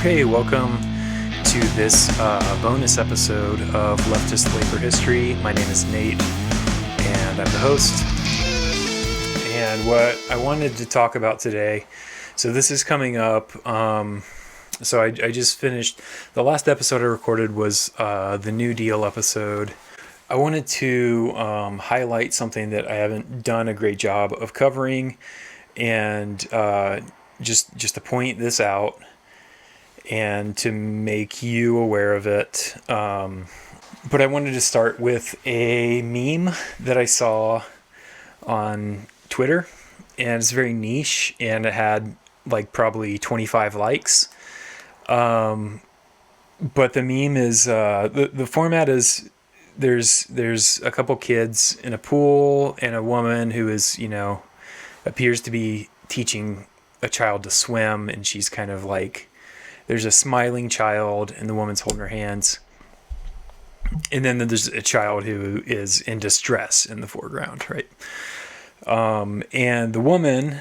Okay, welcome to this bonus episode of Leftist Labor History. My name is Nate, and I'm the host. And what I wanted to talk about today, so this is coming up, so I just finished, the last episode I recorded was the New Deal episode. I wanted to highlight something that I haven't done a great job of covering, and just to point this out and to make you aware of it. But I wanted to start with a meme that I saw on Twitter, and it's very niche, and it had like probably 25 likes. But the meme is, the format is, there's a couple kids in a pool and a woman who is, appears to be teaching a child to swim, and she's kind of like, there's a smiling child and the woman's holding her hands. And then there's a child who is in distress in the foreground, right? And the woman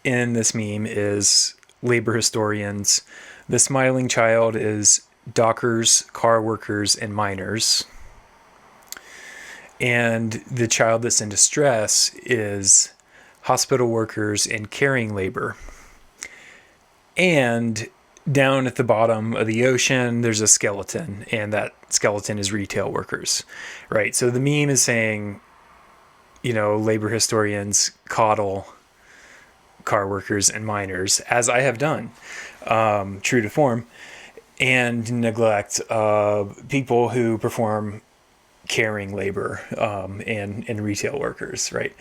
in this meme is labor historians. The smiling child is dockers, car workers, and miners. And the child that's in distress is hospital workers and carrying labor. And down at the bottom of the ocean, there's a skeleton, and that skeleton is retail workers, right? So the meme is saying, labor historians coddle car workers and miners, as I have done, true to form, and neglect people who perform carrying labor and retail workers, right?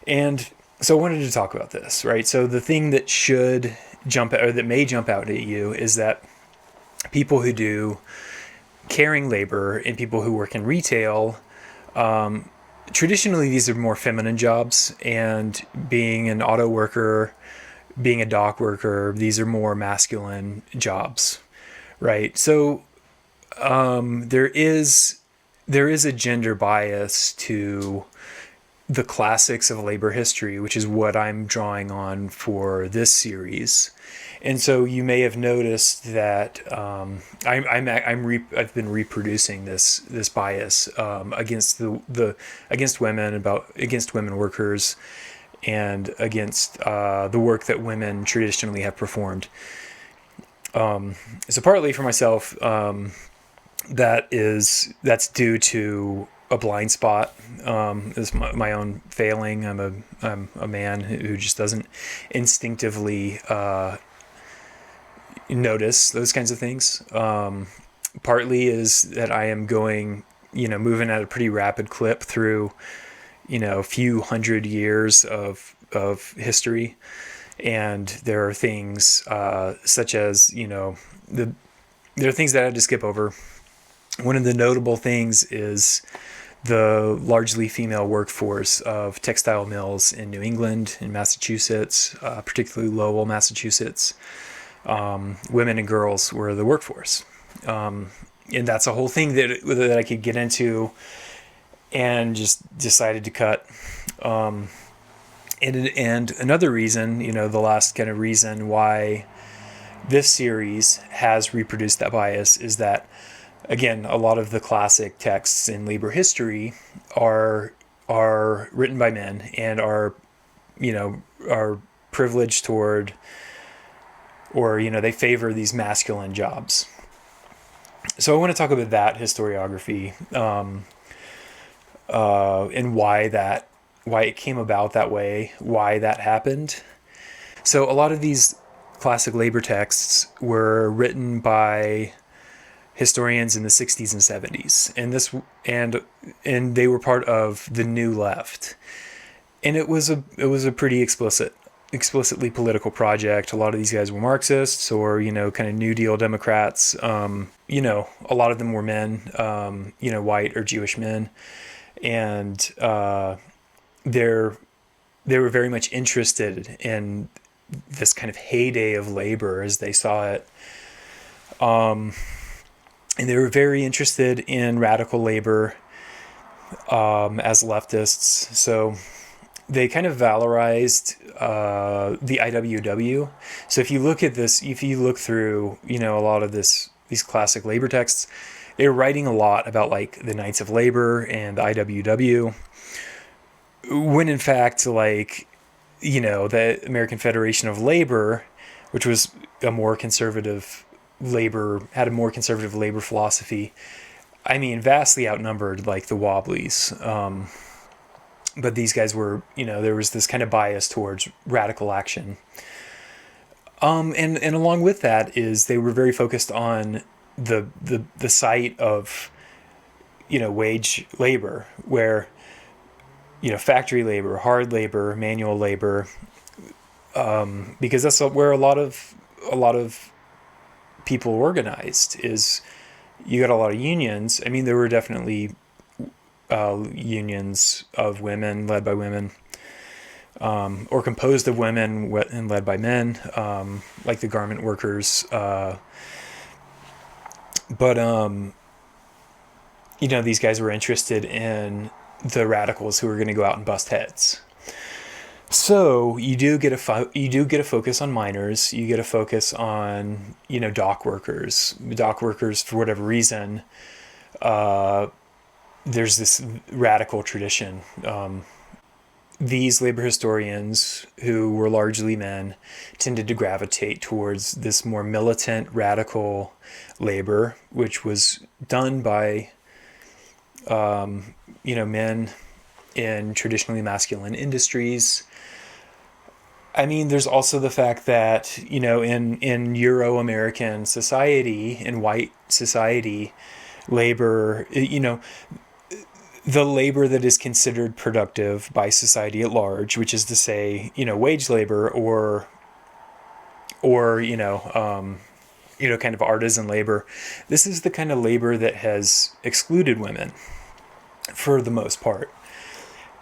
And so I wanted to talk about this, right? So the thing that should jump out, or that may jump out at you, is that people who do carrying labor and people who work in retail, traditionally these are more feminine jobs, and being an auto worker, being a dock worker, these are more masculine jobs, right? So there is a gender bias to the classics of labor history, which is what I'm drawing on for this series. And so you may have noticed that I've been reproducing this bias against against women, against women workers, and against the work that women traditionally have performed. So partly for myself, that's due to a blind spot. Is my own failing. I'm a man who just doesn't instinctively notice those kinds of things. Partly is that I am moving at a pretty rapid clip through, a few hundred years of history, and there are things such as there are things that I had to skip over. One of the notable things is the largely female workforce of textile mills in New England, in Massachusetts, particularly Lowell, Massachusetts. Women and girls were the workforce. And that's a whole thing that I could get into, and just decided to cut. And another reason, the last kind of reason why this series has reproduced that bias is that, again, a lot of the classic texts in labor history are written by men and are privileged toward, or they favor these masculine jobs. So I want to talk about that historiography, and why it came about that way, why that happened. So a lot of these classic labor texts were written by historians in the 60s and 70s, and they were part of the New Left, and it was a pretty explicitly political project. A lot of these guys were Marxists, or kind of New Deal Democrats. A lot of them were men, white or Jewish men, and they were very much interested in this kind of heyday of labor as they saw it. And they were very interested in radical labor as leftists. So they kind of valorized the IWW. So if you look at this, if you look through, a lot of these classic labor texts, they were writing a lot about like the Knights of Labor and the IWW, when in fact, like, the American Federation of Labor, which was a more conservative had a more conservative labor philosophy. I mean, vastly outnumbered like the Wobblies. But these guys were, there was this kind of bias towards radical action. And along with that is they were very focused on the site of, wage labor, where, factory labor, hard labor, manual labor, because that's where a lot of people organized. Is you got a lot of unions. I mean, there were definitely unions of women, led by women, or composed of women and led by men, like the garment workers. But these guys were interested in the radicals who were going to go out and bust heads. So you do get a focus on miners. You get a focus on dock workers. Dock workers, for whatever reason, there's this radical tradition. These labor historians, who were largely men, tended to gravitate towards this more militant, radical labor, which was done by men in traditionally masculine industries. I mean, there's also the fact that, in Euro-American society, in white society, labor, the labor that is considered productive by society at large, which is to say, wage labor or kind of artisan labor. This is the kind of labor that has excluded women for the most part.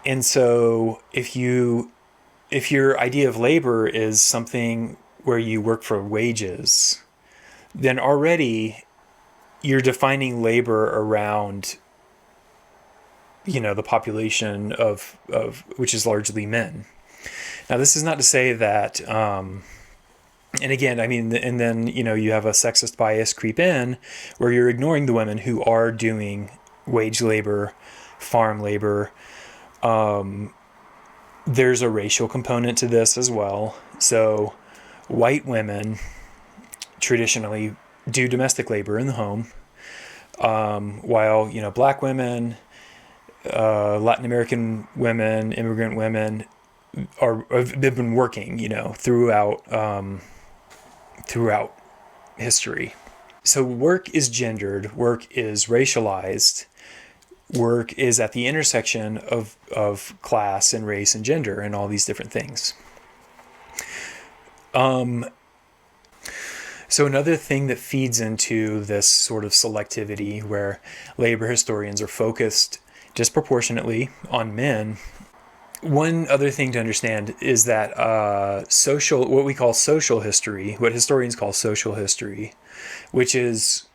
And so if your idea of labor is something where you work for wages, then already you're defining labor around the population of which is largely men. Now, this is not to say that, and again, I mean, and then, you have a sexist bias creep in where you're ignoring the women who are doing wage labor, farm labor. There's a racial component to this as well. So white women traditionally do domestic labor in the home, while, black women, Latin American women, immigrant women have been working, throughout history. So work is gendered, work is racialized, work is at the intersection of class and race and gender and all these different things. So another thing that feeds into this sort of selectivity, where labor historians are focused disproportionately on men. One other thing to understand is that what we call social history, what historians call social history, which is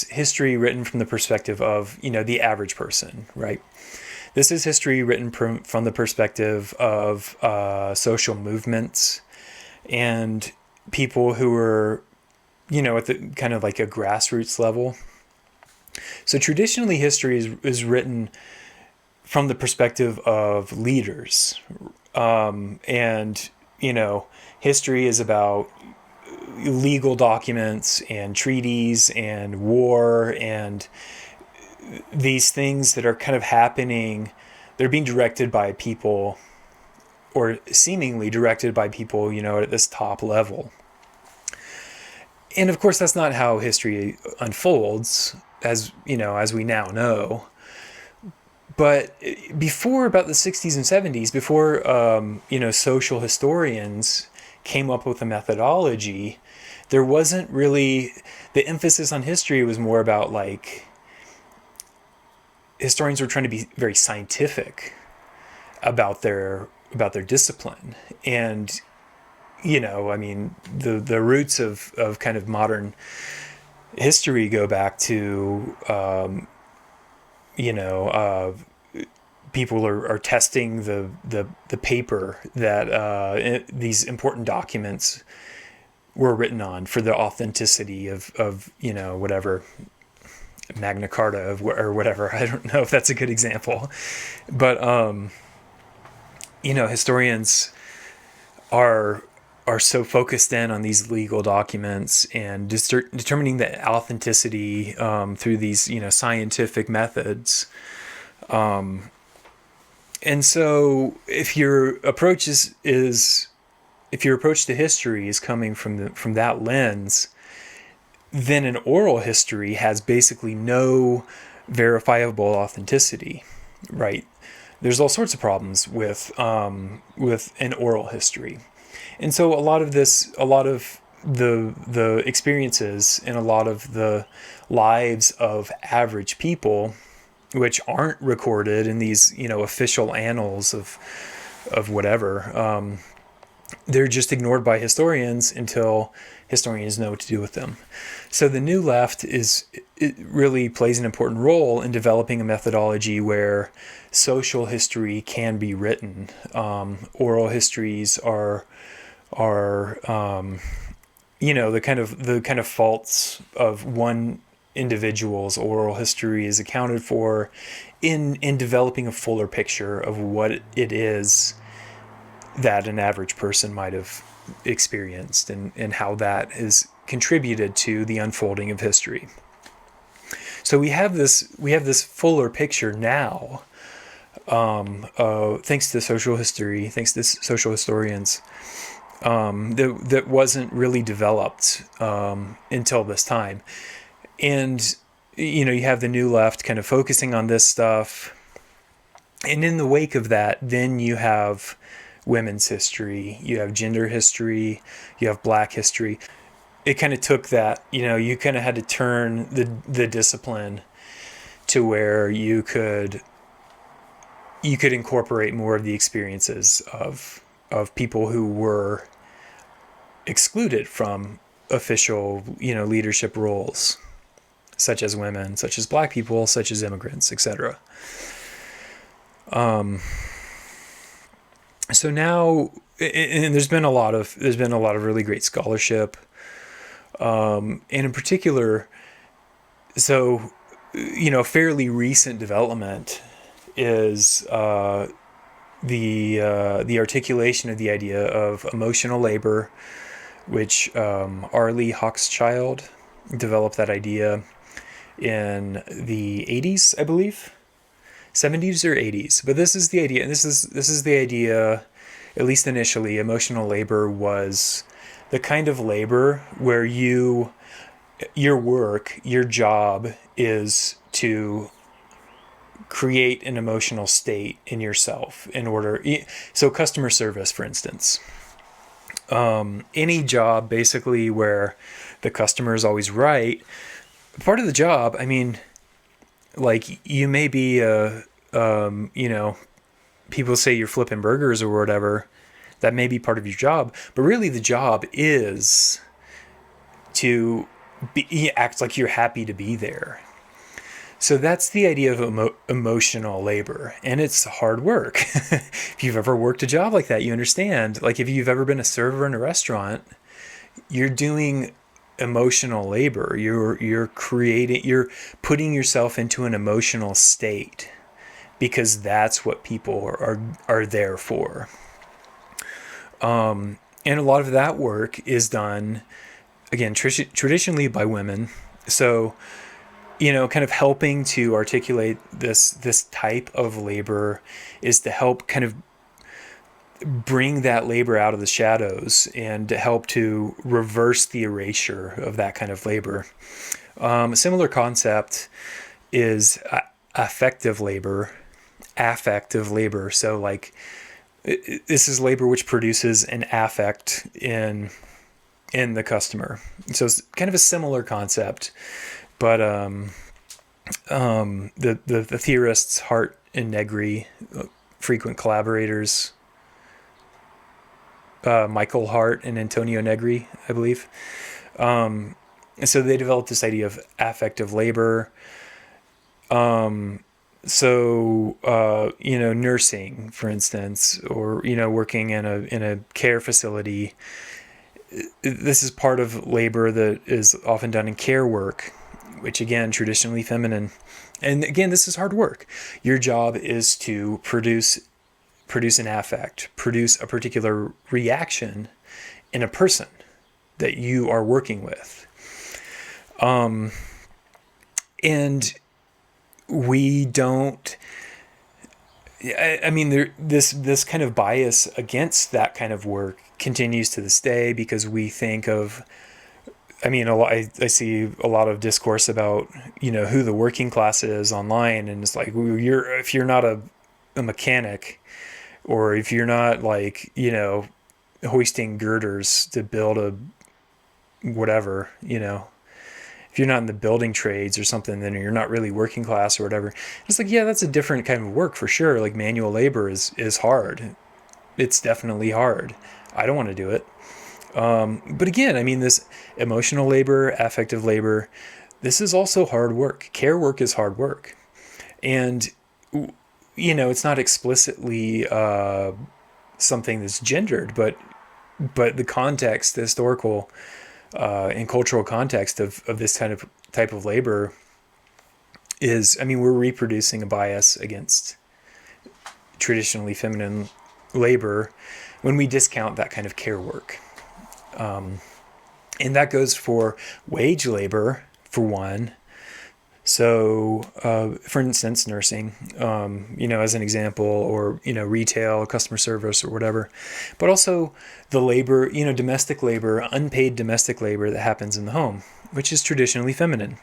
history written from the perspective of, the average person, right? This is history written from the perspective of social movements and people who were, at the kind of like a grassroots level. So traditionally, history is written from the perspective of leaders. And, history is about legal documents and treaties and war and these things that are kind of happening. They're being directed by people, or seemingly directed by people, at this top level. And of course, that's not how history unfolds, as we now know. But before about the 60s and 70s, before, social historians came up with a methodology, there wasn't really, the emphasis on history was more about like, historians were trying to be very scientific about their discipline. And, the roots of kind of modern history go back to, people are testing the paper that these important documents were written on for the authenticity of whatever Magna Carta or whatever. I don't know if that's a good example, but historians are so focused in on these legal documents and determining the authenticity through these scientific methods. And so if your approach if your approach to history is coming from that lens, then an oral history has basically no verifiable authenticity, right? There's all sorts of problems with an oral history. And so a lot of the experiences and a lot of the lives of average people, which aren't recorded in these official annals of whatever, they're just ignored by historians until historians know what to do with them. So the New Left it really plays an important role in developing a methodology where social history can be written. Oral histories are the kind of faults of one individual's oral history is accounted for in developing a fuller picture of what it is that an average person might have experienced and how that has contributed to the unfolding of history. So we have this fuller picture now, thanks to social history, thanks to social historians, that wasn't really developed until this time. And you have the New Left kind of focusing on this stuff, and in the wake of that, then you have women's history, you have gender history, you have black history. It kind of took that, you kind of had to turn the discipline to where you could incorporate more of the experiences of people who were excluded from official, leadership roles, such as women, such as black people, such as immigrants, etc. So now, and there's been a lot of really great scholarship, and in particular, so fairly recent development is the articulation of the idea of emotional labor, which Arlie Hochschild developed that idea in the 80s, I believe. 70s or 80s, but this is the idea, and this is the idea, at least initially. Emotional labor was the kind of labor where your job is to create an emotional state in yourself so customer service, for instance, any job basically where the customer is always right. Part of the job, like you may be people say you're flipping burgers or whatever. That may be part of your job, but really the job is to act like you're happy to be there. So that's the idea of emotional labor, and it's hard work. If you've ever worked a job like that, you understand. Like if you've ever been a server in a restaurant, you're doing emotional labor. You're putting yourself into an emotional state, because that's what people are there for. And a lot of that work is done, again, traditionally by women. So, kind of helping to articulate this type of labor is to help kind of bring that labor out of the shadows and to help to reverse the erasure of that kind of labor. A similar concept is affective labor. So like this is labor which produces an affect in the customer. So it's kind of a similar concept, but the theorists Hart and Negri, frequent collaborators, Michael Hart and Antonio Negri, I believe. And so they developed this idea of affective labor. nursing, for instance, or, working in a care facility. This is part of labor that is often done in care work, which again, traditionally feminine. And again, this is hard work. Your job is to produce an affect, produce a particular reaction in a person that you are working with. And we don't, this kind of bias against that kind of work continues to this day, because we think of, I see a lot of discourse about, who the working class is online. And it's like, if you're not a mechanic, or if you're not hoisting girders to build a whatever, if you're not in the building trades or something, then you're not really working class or whatever. It's like, yeah, that's a different kind of work for sure. Like manual labor is hard. It's definitely hard. I don't want to do it. But again, this emotional labor, affective labor, this is also hard work. Care work is hard work. And, it's not explicitly something that's gendered, but the context, the historical and cultural context of this type of labor is, we're reproducing a bias against traditionally feminine labor when we discount that kind of care work. And that goes for wage labor, for one. So, for instance, nursing, as an example, or, retail, customer service, or whatever. But also the labor, domestic labor, unpaid domestic labor that happens in the home, which is traditionally feminine.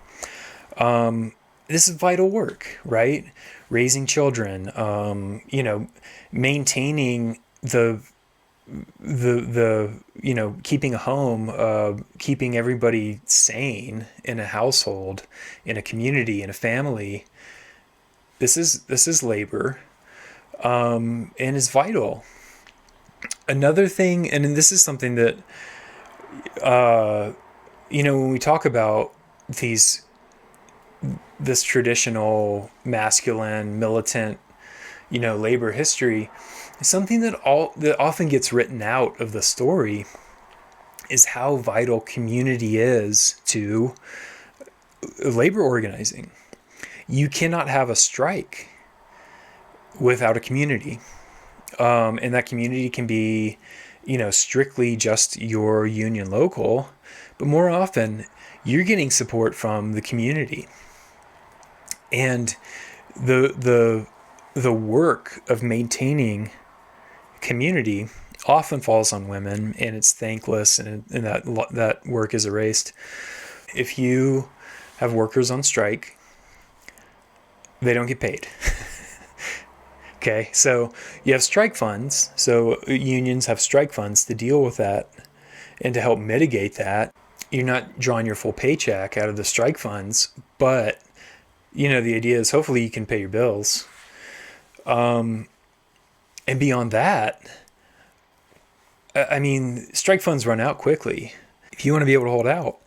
This is vital work, right? Raising children, maintaining the keeping a home, keeping everybody sane in a household, in a community, in a family. This is labor, and is vital. Another thing, and this is something that, when we talk about this traditional masculine militant, labor history, something that often gets written out of the story is how vital community is to labor organizing. You cannot have a strike without a community. And that community can be, strictly just your union local, but more often you're getting support from the community. And the work of maintaining community often falls on women, and it's thankless, and that work is erased. If you have workers on strike, they don't get paid. Okay, so you have strike funds. So unions have strike funds to deal with that and to help mitigate that. You're not drawing your full paycheck out of the strike funds, but the idea is hopefully you can pay your bills. And beyond that, strike funds run out quickly. If you want to be able to hold out,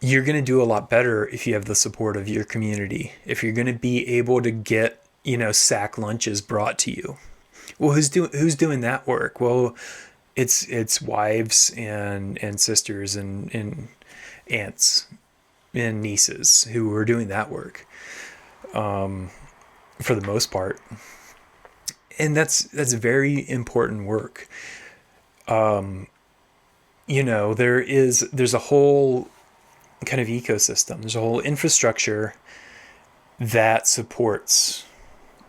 you're going to do a lot better if you have the support of your community. If you're going to be able to get, sack lunches brought to you. Well, who's doing that work? Well, it's wives and sisters and aunts and nieces who are doing that work, for the most part. And that's very important work. There's a whole kind of ecosystem. There's a whole infrastructure that supports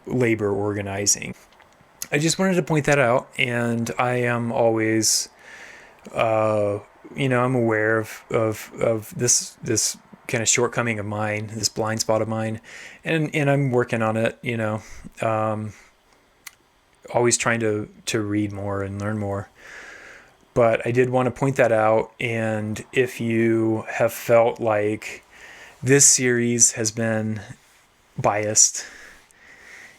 labor organizing. I just wanted to point that out, and I am always, I'm aware of this kind of shortcoming of mine, this blind spot of mine, and I'm working on it. Always trying to read more and learn more. But I did want to point that out, and if you have felt like this series has been biased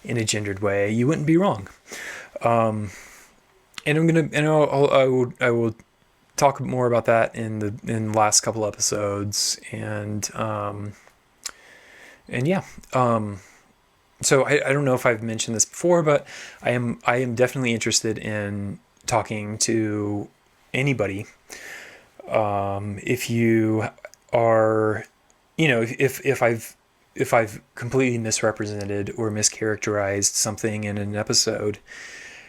in a gendered way, you wouldn't be wrong. And I will talk more about that in the last couple episodes, and yeah. So I don't know if I've mentioned this before, but I am definitely interested in talking to anybody. If you are, if I've completely misrepresented or mischaracterized something in an episode,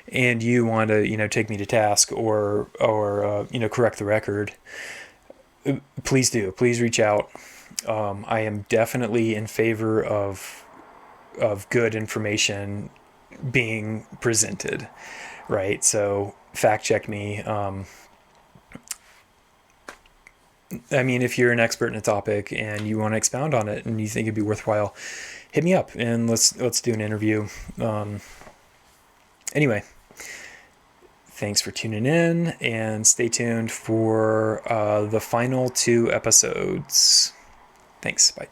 and you want to take me to task or correct the record, please do. Please reach out. I am definitely in favor of good information being presented, right? So fact check me. If you're an expert in a topic and you want to expound on it and you think it'd be worthwhile, hit me up and let's do an interview. Anyway, thanks for tuning in, and stay tuned for the final 2 episodes. Thanks. Bye.